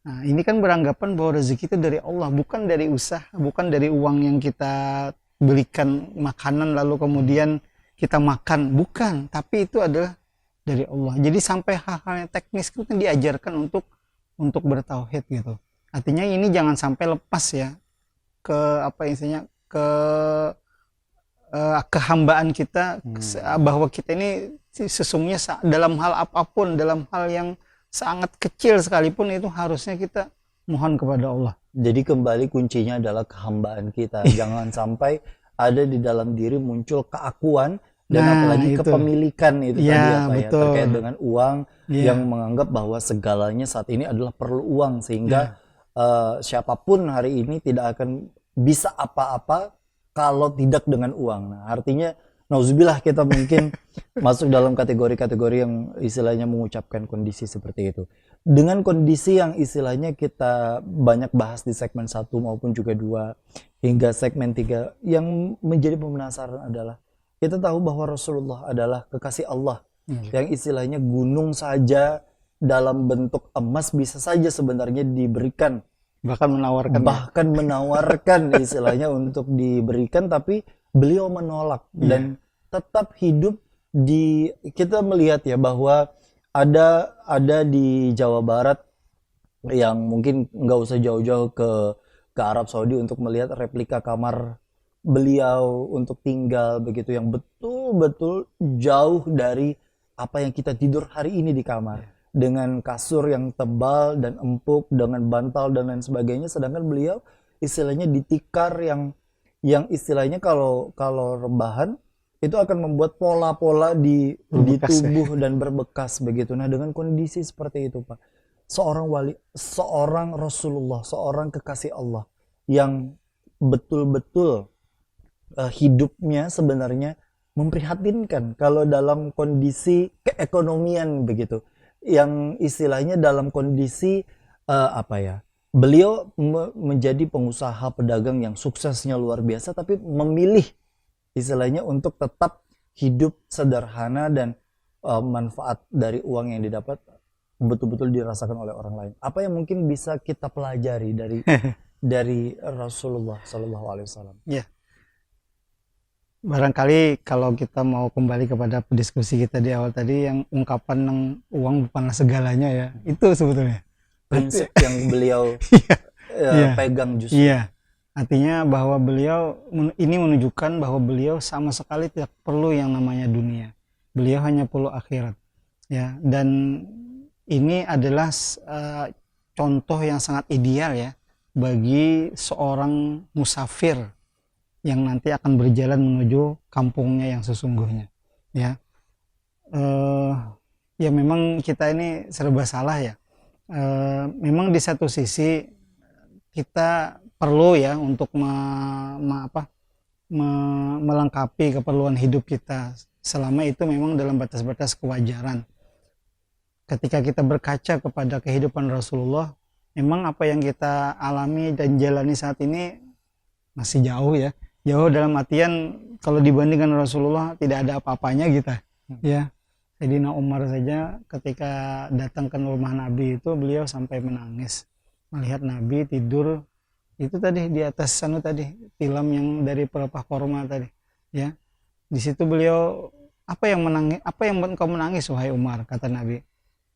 Nah, ini kan beranggapan bahwa rezeki itu dari Allah, bukan dari usaha, bukan dari uang yang kita belikan makanan lalu kemudian kita makan, bukan, tapi itu adalah dari Allah. Jadi sampai hal-hal yang teknis itu kan diajarkan untuk bertauhid gitu. Artinya ini jangan sampai lepas ya ke kehambaan kita, bahwa kita ini sesungguhnya dalam hal apapun, dalam hal yang sangat kecil sekalipun, itu harusnya kita mohon kepada Allah. Jadi kembali kuncinya adalah kehambaan kita. Jangan sampai ada di dalam diri muncul keakuan dan apalagi kepemilikan itu tadi ya Pak ya, terkait dengan uang, yang menganggap bahwa segalanya saat ini adalah perlu uang, sehingga siapapun hari ini tidak akan bisa apa-apa kalau tidak dengan uang. Nah, artinya nauzubillah kita mungkin masuk dalam kategori-kategori yang istilahnya mengucapkan kondisi seperti itu. Dengan kondisi yang istilahnya kita banyak bahas di segmen 1 maupun juga 2 hingga segmen 3, yang menjadi penasaran adalah kita tahu bahwa Rasulullah adalah kekasih Allah, yang istilahnya gunung saja dalam bentuk emas bisa saja sebenarnya diberikan, bahkan menawarkan istilahnya untuk diberikan, tapi beliau menolak dan tetap hidup kita melihat ya bahwa ada di Jawa Barat, yang mungkin nggak usah jauh-jauh ke Arab Saudi untuk melihat replika kamar beliau untuk tinggal begitu yang betul-betul jauh dari apa yang kita tidur hari ini di kamar, dengan kasur yang tebal dan empuk, dengan bantal dan lain sebagainya, sedangkan beliau istilahnya di tikar yang istilahnya kalau kalau rebahan itu akan membuat pola-pola di Berbekas ya. tubuh dan berbekas begitu. Nah, dengan kondisi seperti itu, Pak, seorang wali, seorang Rasulullah, seorang kekasih Allah yang betul-betul hidupnya sebenarnya memprihatinkan kalau dalam kondisi keekonomian begitu, yang istilahnya dalam kondisi apa ya, beliau menjadi pengusaha pedagang yang suksesnya luar biasa, tapi memilih istilahnya untuk tetap hidup sederhana dan manfaat dari uang yang didapat betul-betul dirasakan oleh orang lain. Apa yang mungkin bisa kita pelajari dari Rasulullah Shallallahu Alaihi Wasallam? Ya, barangkali kalau kita mau kembali kepada diskusi kita di awal tadi, yang ungkapan yang uang bukanlah segalanya ya, itu sebetulnya Prinsip yang beliau Iya. pegang justru. Iya, artinya bahwa beliau ini menunjukkan bahwa beliau sama sekali tidak perlu yang namanya dunia. Beliau hanya perlu akhirat. Ya, dan ini adalah contoh yang sangat ideal ya bagi seorang musafir yang nanti akan berjalan menuju kampungnya yang sesungguhnya. Ya, ya memang kita ini serba salah ya. Memang di satu sisi kita perlu ya untuk melengkapi keperluan hidup kita, selama itu memang dalam batas-batas kewajaran. Ketika kita berkaca kepada kehidupan Rasulullah, memang apa yang kita alami dan jalani saat ini masih jauh ya, jauh dalam artian kalau dibandingkan Rasulullah tidak ada apa-apanya kita ya. Sayyidina Umar saja ketika datang ke rumah Nabi itu beliau sampai menangis melihat Nabi tidur itu tadi di atas sana tadi tilam yang dari pelepah korma tadi ya. Di situ beliau, apa yang engkau menangis wahai Umar, kata Nabi.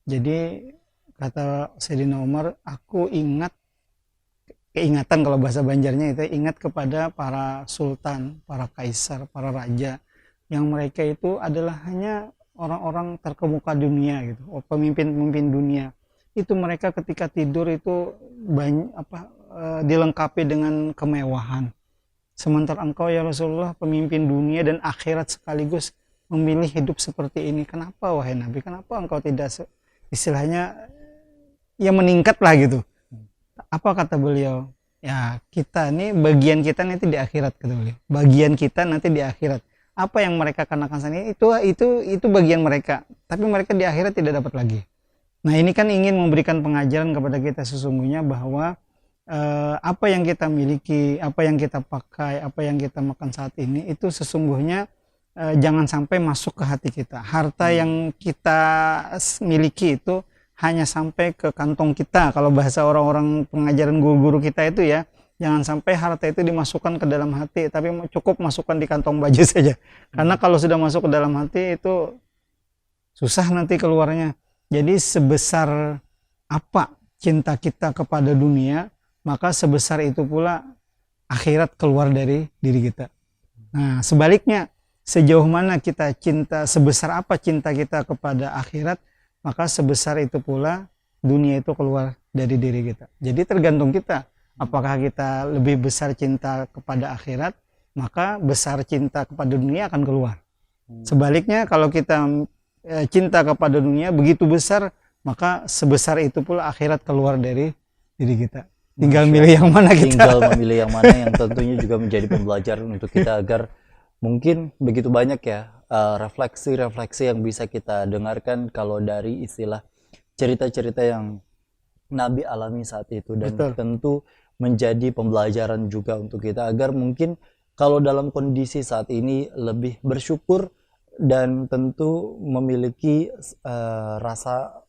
Jadi kata Sayyidina Umar, aku keingatan kalau bahasa Banjarnya itu, ingat kepada para sultan, para kaisar, para raja yang mereka itu adalah hanya orang-orang terkemuka dunia gitu, pemimpin-pemimpin dunia. Itu mereka ketika tidur itu dilengkapi dengan kemewahan. Sementara engkau ya Rasulullah pemimpin dunia dan akhirat sekaligus memilih hidup seperti ini. Kenapa wahai Nabi? Kenapa engkau tidak istilahnya ya meningkat lah gitu? Apa kata beliau? Ya kita nih, bagian kita nanti di akhirat, kata beliau. Bagian kita nanti di akhirat. Apa yang mereka kenakan sana itu bagian mereka, tapi mereka di akhirat tidak dapat lagi. Nah, ini kan ingin memberikan pengajaran kepada kita sesungguhnya bahwa apa yang kita miliki, apa yang kita pakai, apa yang kita makan saat ini itu sesungguhnya jangan sampai masuk ke hati kita. Harta yang kita miliki itu hanya sampai ke kantong kita. Kalau bahasa orang-orang pengajaran guru-guru kita itu ya, jangan sampai harta itu dimasukkan ke dalam hati, tapi cukup masukkan di kantong baju saja. Karena kalau sudah masuk ke dalam hati itu susah nanti keluarnya. Jadi sebesar apa cinta kita kepada dunia, maka sebesar itu pula akhirat keluar dari diri kita. Nah, sebaliknya, sejauh mana kita cinta, sebesar apa cinta kita kepada akhirat, maka sebesar itu pula dunia itu keluar dari diri kita. Jadi tergantung kita. Apakah kita lebih besar cinta kepada akhirat, maka besar cinta kepada dunia akan keluar. Sebaliknya, kalau kita cinta kepada dunia begitu besar, maka sebesar itu pula akhirat keluar dari diri kita. Tinggal milih yang mana kita. Tinggal memilih yang mana, yang tentunya juga menjadi pembelajaran untuk kita agar mungkin begitu banyak ya refleksi-refleksi yang bisa kita dengarkan kalau dari istilah cerita-cerita yang Nabi alami saat itu, dan Betul. tentu menjadi pembelajaran juga untuk kita agar mungkin kalau dalam kondisi saat ini lebih bersyukur dan tentu memiliki rasa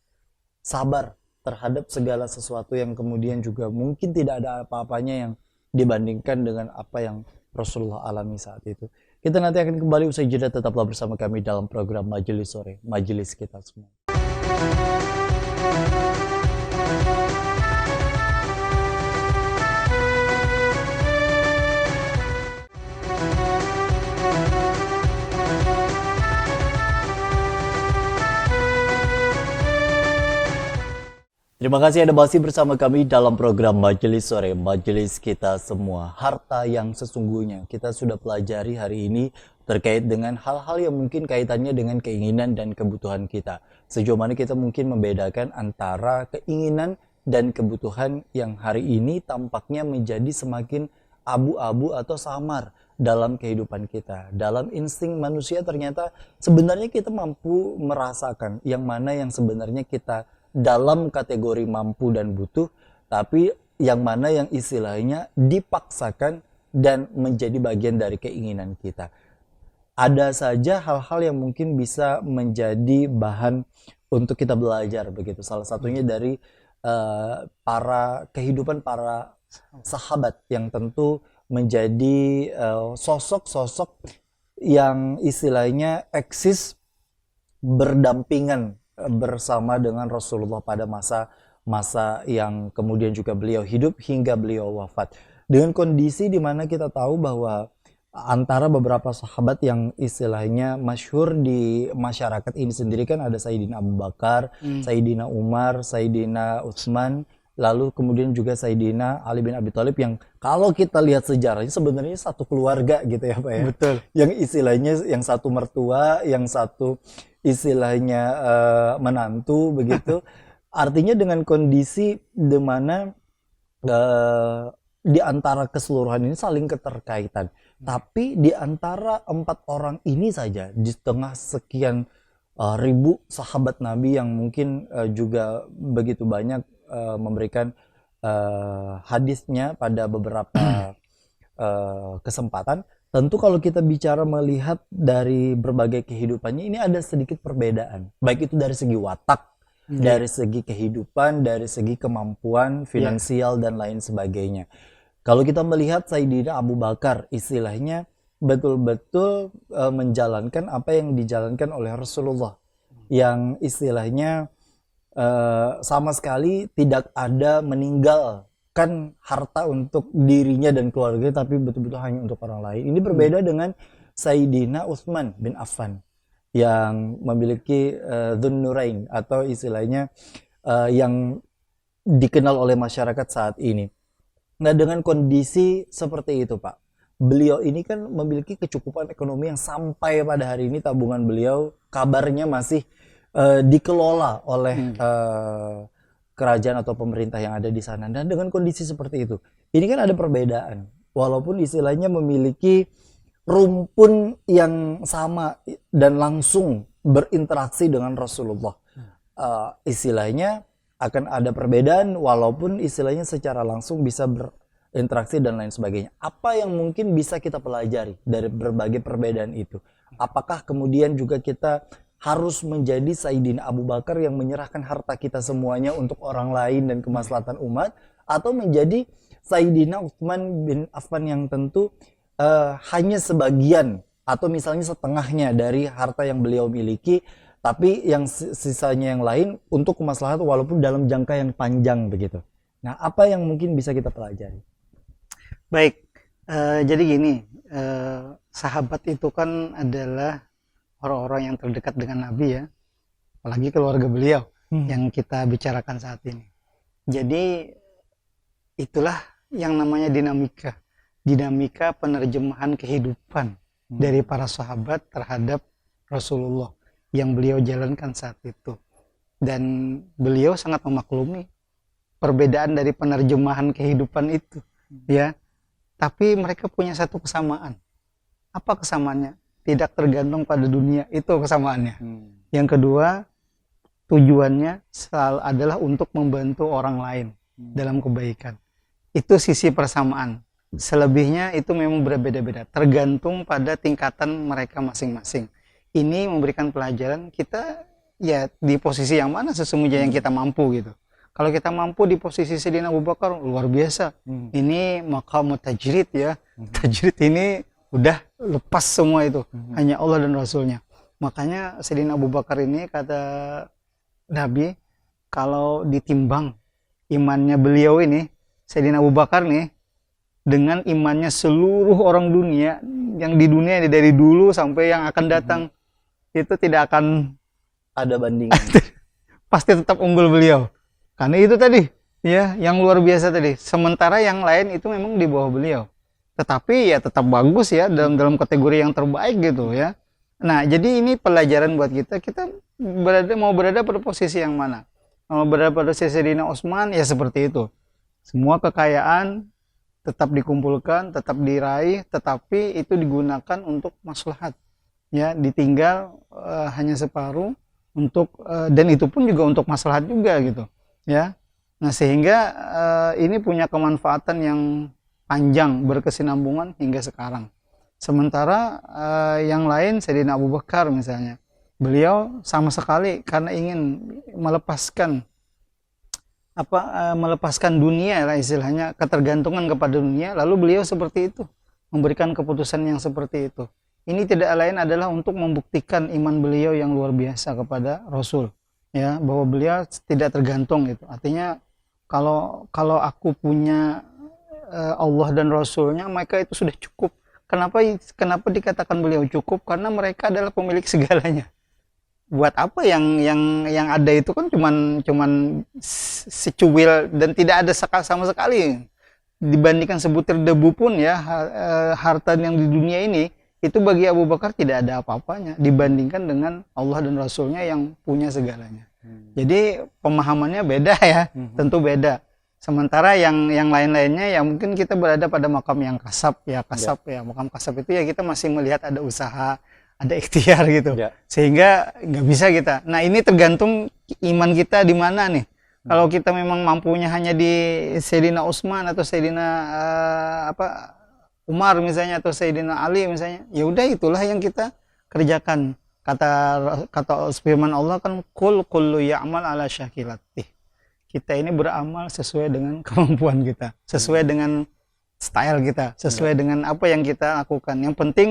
sabar terhadap segala sesuatu yang kemudian juga mungkin tidak ada apa-apanya yang dibandingkan dengan apa yang Rasulullah alami saat itu. Kita nanti akan kembali usai jeda, tetaplah bersama kami dalam program Majelis Sore, Majelis Kita Semua. Terima kasih Anda masih bersama kami dalam program Majelis Sore, Majelis Kita Semua. Harta yang sesungguhnya kita sudah pelajari hari ini terkait dengan hal-hal yang mungkin kaitannya dengan keinginan dan kebutuhan kita. Sejauh mana kita mungkin membedakan antara keinginan dan kebutuhan yang hari ini tampaknya menjadi semakin abu-abu atau samar dalam kehidupan kita. Dalam insting manusia ternyata sebenarnya kita mampu merasakan yang mana yang sebenarnya kita dalam kategori mampu dan butuh, tapi yang mana yang istilahnya dipaksakan dan menjadi bagian dari keinginan kita. Ada saja hal-hal yang mungkin bisa menjadi bahan untuk kita belajar begitu. Salah satunya dari kehidupan para sahabat yang tentu menjadi sosok-sosok yang istilahnya eksis berdampingan bersama dengan Rasulullah pada masa yang kemudian juga beliau hidup hingga beliau wafat. Dengan kondisi di mana kita tahu bahwa antara beberapa sahabat yang istilahnya masyhur di masyarakat ini sendiri kan ada Sayyidina Abu Bakar, Sayyidina Umar, Sayyidina Utsman, lalu kemudian juga Sayyidina Ali bin Abi Thalib yang kalau kita lihat sejarahnya sebenarnya satu keluarga gitu ya Pak ya. Betul. Yang istilahnya yang satu mertua, yang satu istilahnya menantu begitu. Artinya dengan kondisi di mana di antara keseluruhan ini saling keterkaitan. Tapi di antara 4 orang ini saja di tengah sekian ribu sahabat Nabi yang mungkin juga begitu banyak memberikan hadisnya pada beberapa kesempatan. Tentu kalau kita bicara melihat dari berbagai kehidupannya ini ada sedikit perbedaan. Baik itu dari segi watak, dari segi kehidupan, dari segi kemampuan finansial dan lain sebagainya. Kalau kita melihat Sayyidina Abu Bakar istilahnya betul-betul menjalankan apa yang dijalankan oleh Rasulullah. Yang istilahnya sama sekali tidak ada meninggalkan harta untuk dirinya dan keluarga, tapi betul-betul hanya untuk orang lain. Ini berbeda dengan Sayyidina Utsman bin Affan yang memiliki Dzun Nurain atau istilahnya yang dikenal oleh masyarakat saat ini. Nah, dengan kondisi seperti itu Pak, beliau ini kan memiliki kecukupan ekonomi yang sampai pada hari ini tabungan beliau kabarnya masih dikelola oleh kerajaan atau pemerintah yang ada di sana. Dan dengan kondisi seperti itu, ini kan ada perbedaan. Walaupun istilahnya memiliki rumpun yang sama dan langsung berinteraksi dengan Rasulullah. Istilahnya akan ada perbedaan walaupun istilahnya secara langsung bisa berinteraksi dan lain sebagainya. Apa yang mungkin bisa kita pelajari dari berbagai perbedaan itu? Apakah kemudian juga kita harus menjadi Sayyidina Abu Bakar yang menyerahkan harta kita semuanya untuk orang lain dan kemaslahatan umat, atau menjadi Sayyidina Utsman bin Affan yang tentu hanya sebagian atau misalnya setengahnya dari harta yang beliau miliki, tapi yang sisanya yang lain untuk kemaslahatan walaupun dalam jangka yang panjang begitu. Nah, apa yang mungkin bisa kita pelajari? Baik, jadi gini, sahabat itu kan adalah orang-orang yang terdekat dengan Nabi ya, apalagi keluarga beliau yang kita bicarakan saat ini. Jadi itulah yang namanya dinamika penerjemahan kehidupan dari para sahabat terhadap Rasulullah yang beliau jalankan saat itu. Dan beliau sangat memaklumi perbedaan dari penerjemahan kehidupan itu, ya. Tapi mereka punya satu kesamaan. Apa kesamaannya? Tidak tergantung pada dunia, itu kesamaannya. Yang kedua, tujuannya selalu adalah untuk membantu orang lain dalam kebaikan. Itu sisi persamaan. Selebihnya itu memang berbeda-beda, tergantung pada tingkatan mereka masing-masing. Ini memberikan pelajaran kita ya di posisi yang mana sesungguhnya yang kita mampu gitu. Kalau kita mampu di posisi Sayyidina Abu Bakar, luar biasa. Ini maqam tajrid ya. Tajrid ini udah lepas semua itu, hanya Allah dan Rasulnya. Makanya Sayyidina Abu Bakar ini kata Nabi, kalau ditimbang imannya beliau ini, Sayyidina Abu Bakar nih, dengan imannya seluruh orang dunia, yang di dunia dari dulu sampai yang akan datang, itu tidak akan ada bandingan. Pasti tetap unggul beliau. Karena itu tadi ya yang luar biasa tadi. Sementara yang lain itu memang di bawah beliau. Tetapi ya tetap bagus ya dalam kategori yang terbaik gitu ya. Nah, jadi ini pelajaran buat kita. Kita mau berada pada posisi yang mana? Mau berada pada posisi Sayyidina Utsman ya seperti itu. Semua kekayaan tetap dikumpulkan, tetap diraih, tetapi itu digunakan untuk maslahat. Ya, ditinggal hanya separuh untuk dan itu pun juga untuk maslahat juga gitu. Ya. Nah, sehingga ini punya kemanfaatan yang panjang, berkesinambungan hingga sekarang. Sementara yang lain Sayyidina Abu Bakar misalnya, beliau sama sekali karena ingin melepaskan melepaskan dunia lah istilahnya, ketergantungan kepada dunia, lalu beliau seperti itu, memberikan keputusan yang seperti itu. Ini tidak lain adalah untuk membuktikan iman beliau yang luar biasa kepada Rasul, ya, bahwa beliau tidak tergantung itu. Artinya kalau aku punya Allah dan Rasulnya, maka itu sudah cukup. Kenapa dikatakan beliau cukup? Karena mereka adalah pemilik segalanya. Buat apa yang ada itu kan cuman secuil dan tidak ada sama sekali. Dibandingkan sebutir debu pun ya, harta yang di dunia ini itu bagi Abu Bakar tidak ada apa-apanya dibandingkan dengan Allah dan Rasulnya yang punya segalanya. Jadi pemahamannya beda ya, tentu beda. Sementara yang lain-lainnya ya mungkin kita berada pada makam yang kasab ya, makam kasab itu ya kita masih melihat ada usaha, ada ikhtiar gitu. Sehingga nggak bisa kita. Nah, ini tergantung iman kita di mana nih. Kalau kita memang mampunya hanya di Sayyidina Utsman atau Sayyidina Umar misalnya atau Sayyidina Ali misalnya, ya udah itulah yang kita kerjakan. Kata firman Allah kan kullu ya'mal ala syakilatih. Kita ini beramal sesuai dengan kemampuan kita, sesuai dengan style kita, sesuai dengan apa yang kita lakukan. Yang penting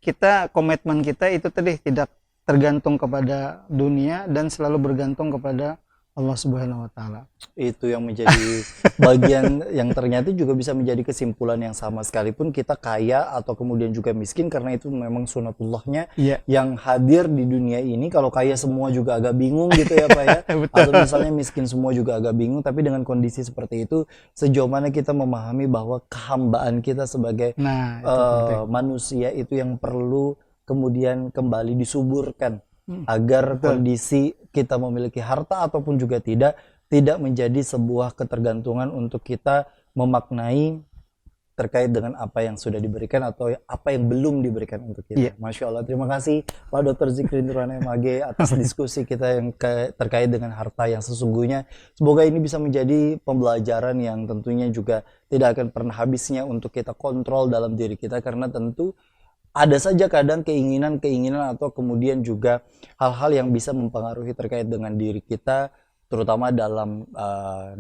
kita, komitmen kita itu tadi tidak tergantung kepada dunia dan selalu bergantung kepada Allah Subhanahu wa taala. Itu yang menjadi bagian yang ternyata juga bisa menjadi kesimpulan yang sama, sekalipun kita kaya atau kemudian juga miskin, karena itu memang sunatullahnya yang hadir di dunia ini. Kalau kaya semua juga agak bingung gitu ya Pak ya. Atau misalnya miskin semua juga agak bingung, tapi dengan kondisi seperti itu sejauh mana kita memahami bahwa kehambaan kita sebagai manusia itu yang perlu kemudian kembali disuburkan agar kondisi kita memiliki harta ataupun juga tidak menjadi sebuah ketergantungan untuk kita memaknai terkait dengan apa yang sudah diberikan atau apa yang belum diberikan untuk kita. Masya Allah, terima kasih Pak Dr. Zikri Nurana MAG atas diskusi kita yang terkait dengan harta yang sesungguhnya. Semoga ini bisa menjadi pembelajaran yang tentunya juga tidak akan pernah habisnya untuk kita kontrol dalam diri kita, karena tentu ada saja kadang keinginan atau kemudian juga hal-hal yang bisa mempengaruhi terkait dengan diri kita, terutama dalam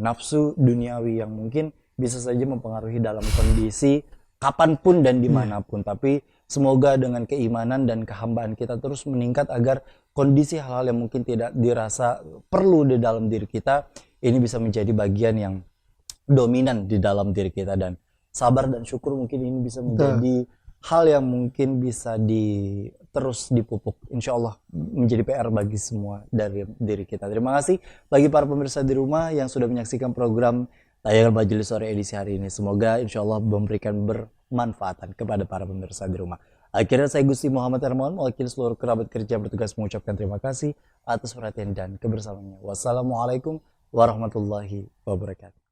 nafsu duniawi yang mungkin bisa saja mempengaruhi dalam kondisi kapanpun dan dimanapun. Tapi semoga dengan keimanan dan kehambaan kita terus meningkat agar kondisi hal-hal yang mungkin tidak dirasa perlu di dalam diri kita ini bisa menjadi bagian yang dominan di dalam diri kita, dan sabar dan syukur mungkin ini bisa menjadi hal yang mungkin bisa terus dipupuk, insya Allah menjadi PR bagi semua dari diri kita. Terima kasih bagi para pemirsa di rumah yang sudah menyaksikan program tayangan Majelis Sore edisi hari ini. Semoga insya Allah memberikan bermanfaatan kepada para pemirsa di rumah. Akhirnya saya Gusti Muhammad Hermawan mewakili seluruh kerabat kerja bertugas mengucapkan terima kasih atas perhatian dan kebersamaannya. Wassalamualaikum warahmatullahi wabarakatuh.